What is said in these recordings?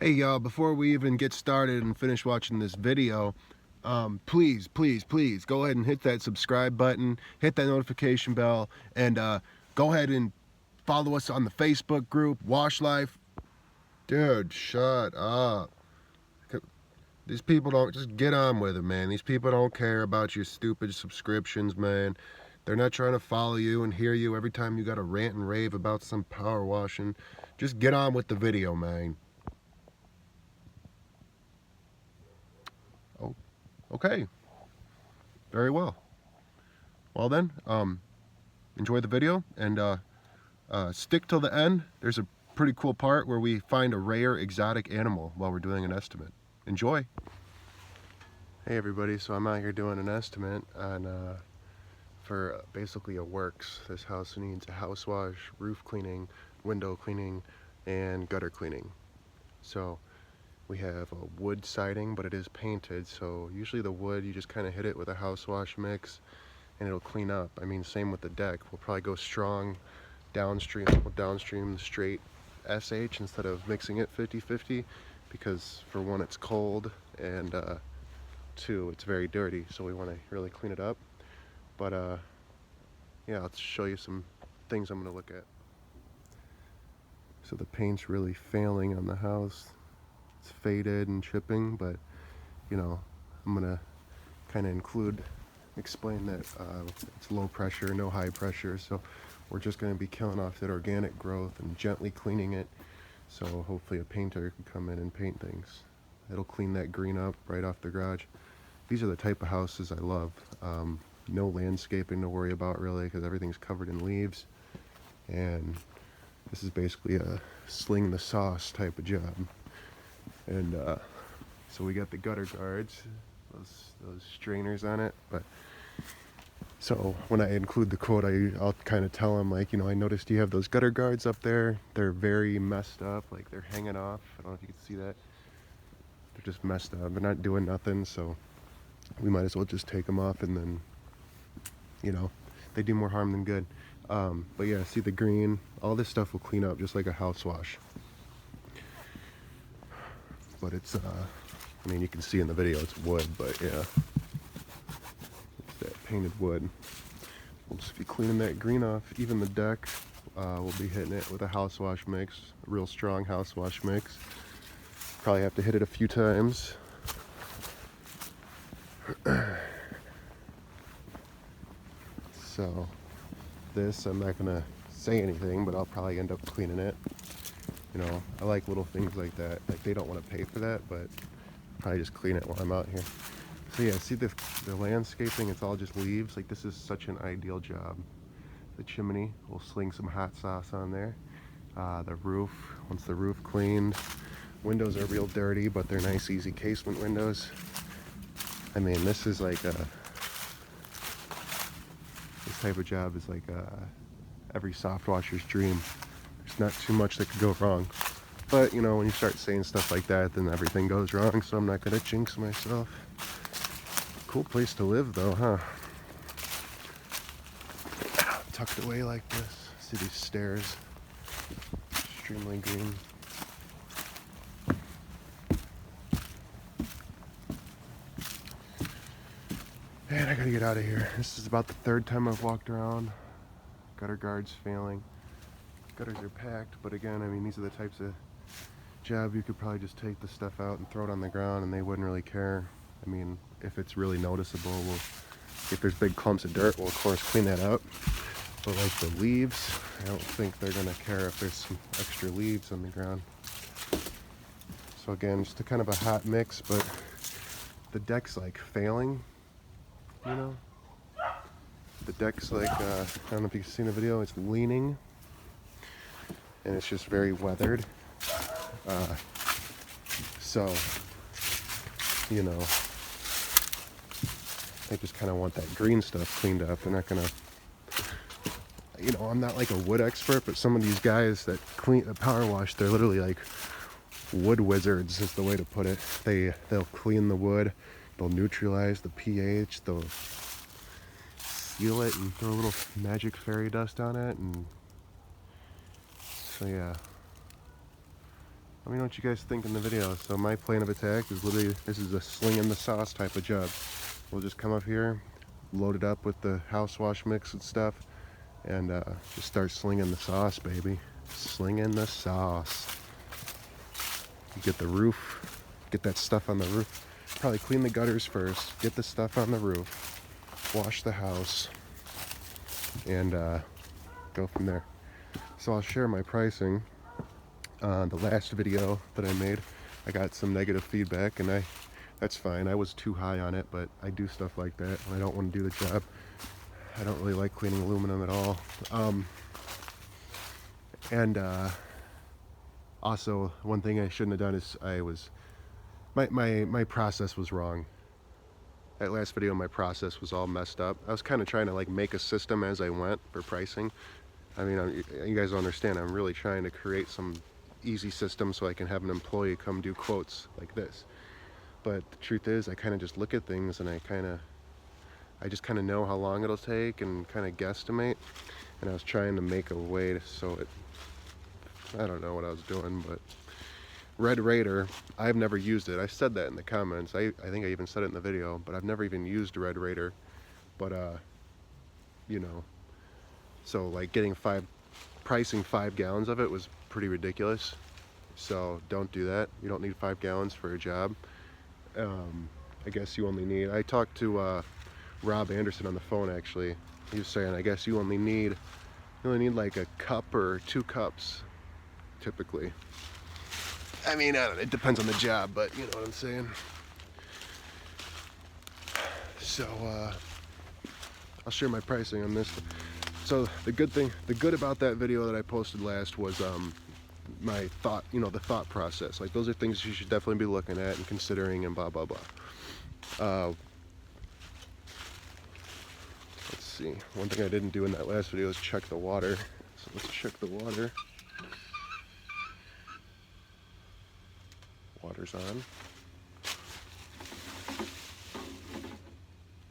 Hey y'all, before we even get started and finish watching this video, please go ahead and hit that subscribe button, hit that notification bell, and go ahead and follow us on the Facebook group, Wash Life. Dude, shut up. These people don't, just get on with it, man. These people don't care about your stupid subscriptions, man. They're not trying to follow you and hear you every time you got to rant and rave about some power washing. Just get on with the video, man. Oh, okay. Very well. Well then, enjoy the video and stick till the end. There's a pretty cool part where we find a rare exotic animal while we're doing an estimate. Enjoy. Hey everybody, so I'm out here doing an estimate on for basically a works. This house needs a house wash, roof cleaning, window cleaning, and gutter cleaning. So we have a wood siding, but it is painted, so usually the wood, you just kind of hit it with a house wash mix and it'll clean up. I mean, same with the deck. We'll probably go strong downstream. We'll downstream straight SH instead of mixing it 50-50, because for one, it's cold, and two, it's very dirty, so we want to really clean it up. But yeah, I'll show you some things I'm going to look at. So the paint's really failing on the house. It's faded and chipping, but you know, I'm going to kind of explain that it's low pressure, no high pressure, so we're just going to be killing off that organic growth and gently cleaning it, so hopefully a painter can come in and paint things. It'll clean that green up right off the garage. These are the type of houses I love. No landscaping to worry about really, because everything's covered in leaves, and this is basically a sling the sauce type of job. And so we got the gutter guards, those strainers on it. But so when I include the quote, I'll kind of tell them, like, you know, I noticed you have those gutter guards up there. They're very messed up, like they're hanging off. I don't know if you can see that. They're just messed up. They're not doing nothing, so we might as well just take them off, and then, you know, they do more harm than good. But yeah, see the green? All this stuff will clean up just like a house wash. But it's, I mean, you can see in the video it's wood, but yeah, it's that painted wood. We'll just be cleaning that green off. Even the deck, we'll be hitting it with a house wash mix, a real strong house wash mix. Probably have to hit it a few times. So this, I'm not gonna say anything, but I'll probably end up cleaning it. You know, I like little things like that. Like, they don't want to pay for that, but I'll probably just clean it while I'm out here. So yeah, see the landscaping, it's all just leaves. Like, this is such an ideal job. The chimney, we'll sling some hot sauce on there. The roof, once the roof cleaned, windows are real dirty, but they're nice, easy casement windows. I mean, this is like this type of job is like every soft washer's dream. There's not too much that could go wrong. But, you know, when you start saying stuff like that, then everything goes wrong, so I'm not going to jinx myself. Cool place to live, though, huh? Tucked away like this. See these stairs. Extremely green. Man, I gotta get out of here. This is about the third time I've walked around. Gutter guards failing. Gutters are packed, but again, I mean, these are the types of job you could probably just take the stuff out and throw it on the ground and they wouldn't really care. I mean, if it's really noticeable, if there's big clumps of dirt, we'll of course clean that up. But like the leaves, I don't think they're gonna care if there's some extra leaves on the ground. So again, just a kind of a hot mix, but the deck's like failing, you know? The deck's like, I don't know if you've seen the video, it's leaning. And it's just very weathered. So, you know, they just kind of want that green stuff cleaned up. They're not gonna, you know, I'm not like a wood expert, but some of these guys that power wash, they're literally like wood wizards is the way to put it. They'll clean the wood, they'll neutralize the pH, they'll seal it and throw a little magic fairy dust on it, and so yeah. Let me know what you guys think in the video. So my plan of attack is literally, this is a sling in the sauce type of job. We'll just come up here, load it up with the house wash mix and stuff, and just start slinging the sauce, baby. Slinging the sauce. You get the roof, get that stuff on the roof. Probably clean the gutters first, get the stuff on the roof, wash the house, and go from there. So I'll share my pricing. The last video that I made, I got some negative feedback, and that's fine. I was too high on it, but I do stuff like that when I don't want to do the job. I don't really like cleaning aluminum at all. Also, one thing I shouldn't have done is my process was wrong. That last video, my process was all messed up. I was kind of trying to like make a system as I went for pricing. I mean, you guys understand, I'm really trying to create some easy system so I can have an employee come do quotes like this. But the truth is, I kind of just look at things and I just kind of know how long it'll take and kind of guesstimate. And I was trying to make a way so I don't know what I was doing, but Red Raider, I've never used it. I said that in the comments. I think I even said it in the video, but I've never even used Red Raider. But you know, so like pricing 5 gallons of it was pretty ridiculous. So don't do that. You don't need 5 gallons for a job. I guess you only need, I talked to Rob Anderson on the phone actually. He was saying, I guess you only need like a cup or 2 cups typically. I mean, I don't know, it depends on the job, but you know what I'm saying. So I'll share my pricing on this. So the good about that video that I posted last was my thought, the thought process. Like, those are things you should definitely be looking at and considering and blah blah blah. Let's see, one thing I didn't do in that last video is check the water. So let's check the water. Water's on.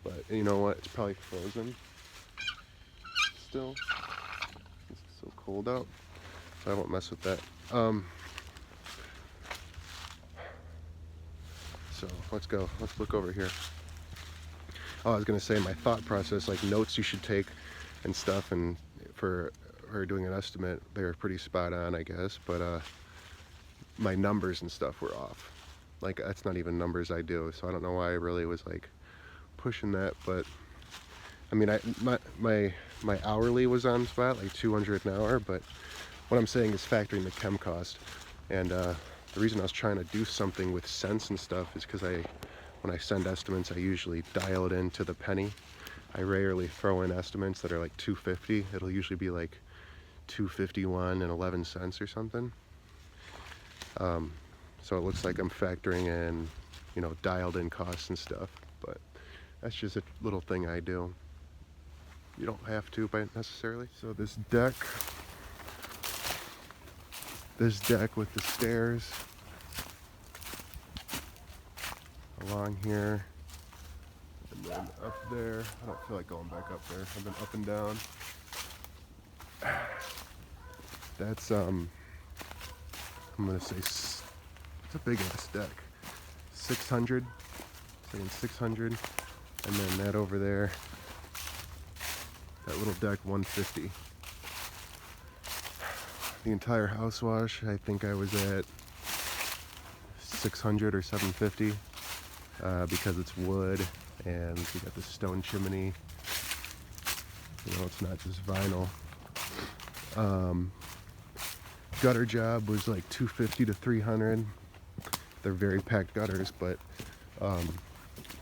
But you know what? It's probably frozen still. It's so cold out. So I won't mess with that. So let's go. Let's look over here. Oh, I was gonna say my thought process, like notes you should take and stuff, and for doing an estimate, they're pretty spot on, I guess. But my numbers and stuff were off. Like, that's not even numbers I do, so I don't know why I really was like pushing that. But I mean, my hourly was on spot, like 200 an hour, but what I'm saying is factoring the chem cost. And the reason I was trying to do something with cents and stuff is because when I send estimates, I usually dial it into the penny. I rarely throw in estimates that are like 250. It'll usually be like 251 and 11 cents or something. So it looks like I'm factoring in, dialed in costs and stuff, but that's just a little thing I do. You don't have to necessarily. So this deck with the stairs along here, and then up there. I don't feel like going back up there. I've been up and down. That's I'm gonna say it's a big ass deck. 600, saying 600, and then that over there, that little deck, 150. The entire house wash, I think I was at 600 or 750, because it's wood and we got the stone chimney. It's not just vinyl. Gutter job was like 250 to 300. They're very packed gutters, but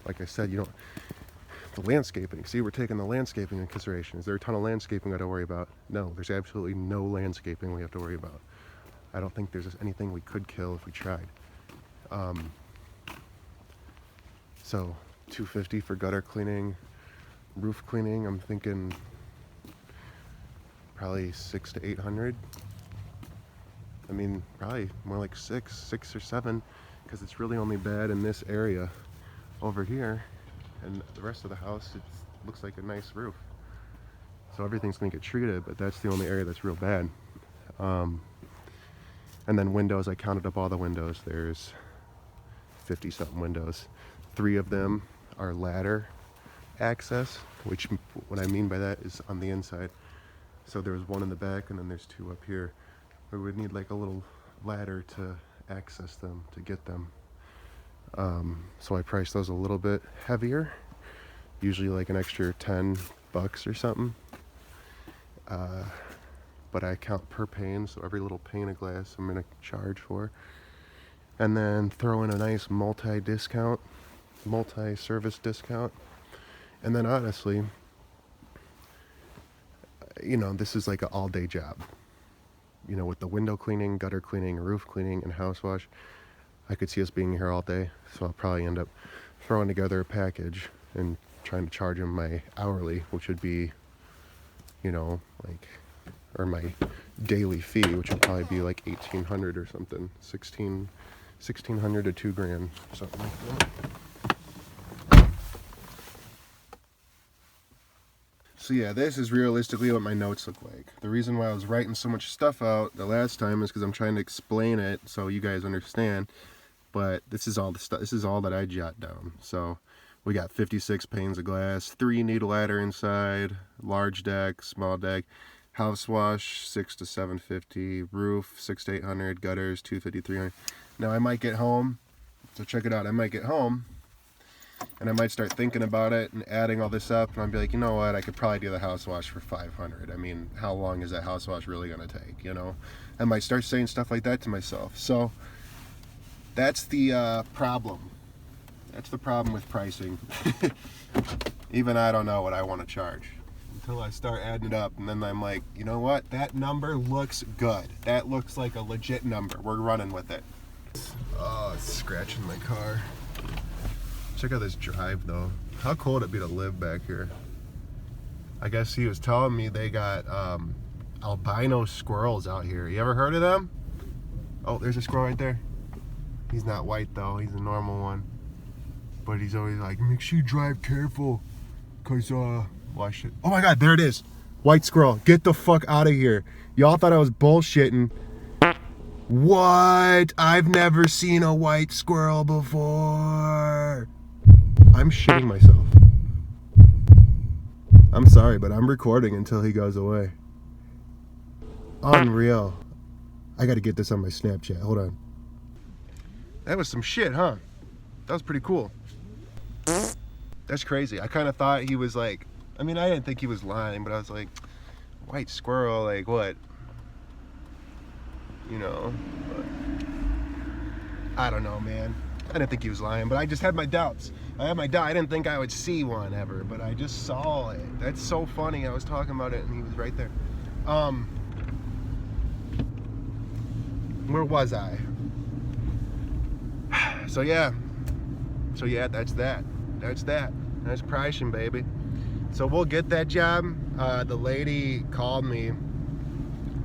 like I said, the landscaping. See, we're taking the landscaping in consideration. Is there a ton of landscaping I got to worry about? No, there's absolutely no landscaping we have to worry about. I don't think there's anything we could kill if we tried. So 250 for gutter cleaning. Roof cleaning, I'm thinking probably 600 to 800. I mean, probably more like 6 or 7, because it's really only bad in this area over here, and the rest of the house, it looks like a nice roof. So everything's gonna get treated, but that's the only area that's real bad. And then windows, I counted up all the windows. There's 50 something windows. 3 of them are ladder access, which what I mean by that is on the inside. So there's 1 in the back and then there's 2 up here. We would need like a little ladder to access them, to get them. So I priced those a little bit heavier, usually like an extra $10 or something. But I count per pane, so every little pane of glass I'm gonna charge for. And then throw in a nice multi-service discount. And then honestly, you know, this is like an all-day job. You know, with the window cleaning, gutter cleaning, roof cleaning, and house wash, I could see us being here all day. So I'll probably end up throwing together a package and trying to charge them my hourly, which would be, you know, like, or my daily fee, which would probably be like $1,800 or something, $1,600 to $2,000, something like that. So yeah, this is realistically what my notes look like. The reason why I was writing so much stuff out the last time is because I'm trying to explain it so you guys understand. But this is all the stuff. This is all that I jot down. So we got 56 panes of glass, 3 need a ladder inside, large deck, small deck, house wash 600 to 750, roof 600 to 800, gutters 250, 300. Now I might get home. So check it out. I might get home. And I might start thinking about it and adding all this up, and I'll be like, you know what, I could probably do the house wash for $500. I mean, how long is that house wash really going to take, you know? I might start saying stuff like that to myself. So that's the problem. That's the problem with pricing. Even I don't know what I want to charge until I start adding it up, and then I'm like, you know what, that number looks good. That looks like a legit number. We're running with it. Oh, it's scratching my car. Check out this drive though. How cool would it be to live back here? I guess he was telling me they got albino squirrels out here. You ever heard of them? Oh, there's a squirrel right there. He's not white though, he's a normal one. But he's always like, make sure you drive careful. Cause watch it. Oh my god, there it is. White squirrel. Get the fuck out of here. Y'all thought I was bullshitting. What? I've never seen a white squirrel before. I'm shitting myself. I'm sorry, but I'm recording until he goes away. Unreal. I gotta get this on my Snapchat. Hold on. That was some shit, huh? That was pretty cool. That's crazy. I kind of thought he was like, I mean, I didn't think he was lying, but I was like, white squirrel, like what? You know, but I don't know, man. I didn't think he was lying, but I just had my doubts. I didn't think I would see one ever, but I just saw it. That's so funny. I was talking about it and he was right there. Where was I? So yeah, that's that. That's pricing, baby. So we'll get that job. The lady called me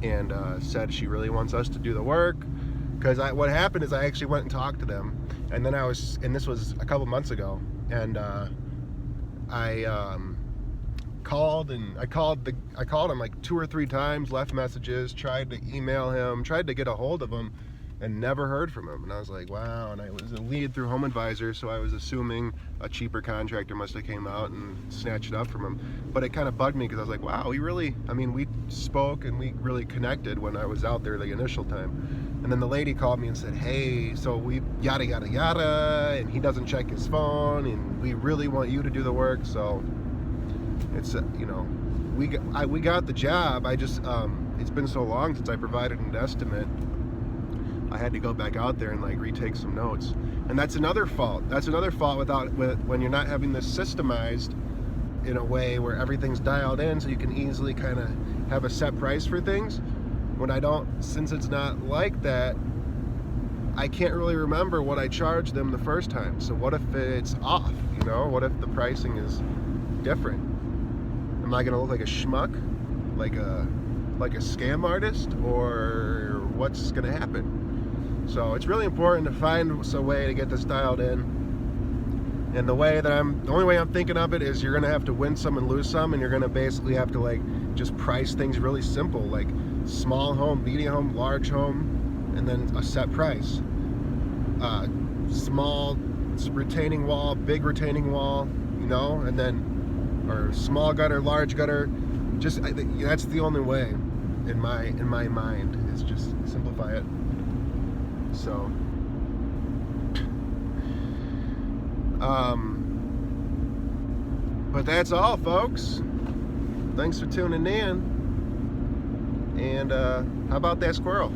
and said she really wants us to do the work. Because what happened is I actually went and talked to them, and then and this was a couple months ago, and I called him like 2 or 3 times, left messages, tried to email him, tried to get a hold of him, and never heard from him. And I was like, wow. And I was a lead through Home Advisor, so I was assuming a cheaper contractor must have came out and snatched it up from him. But it kind of bugged me because I was like, wow, we spoke and we really connected when I was out there the initial time. And then the lady called me and said, hey, so we yada yada yada, and he doesn't check his phone, and we really want you to do the work. So it's you know, we got the job. I just it's been so long since I provided an estimate. I had to go back out there and like retake some notes, and that's another fault. That's another fault when you're not having this systemized in a way where everything's dialed in, so you can easily kind of have a set price for things. When I don't, since it's not like that, I can't really remember what I charged them the first time. So what if it's off? You know, what if the pricing is different? Am I gonna look like a schmuck, like a scam artist, or what's gonna happen? So it's really important to find a way to get this dialed in. And the only way I'm thinking of it is you're gonna have to win some and lose some, and you're gonna basically have to like just price things really simple, like small home, medium home, large home, and then a set price. Small retaining wall, big retaining wall, you know, and then, or small gutter, large gutter. Just that's the only way in my mind, is just simplify it. So but that's all, folks. Thanks for tuning in. And how about that squirrel?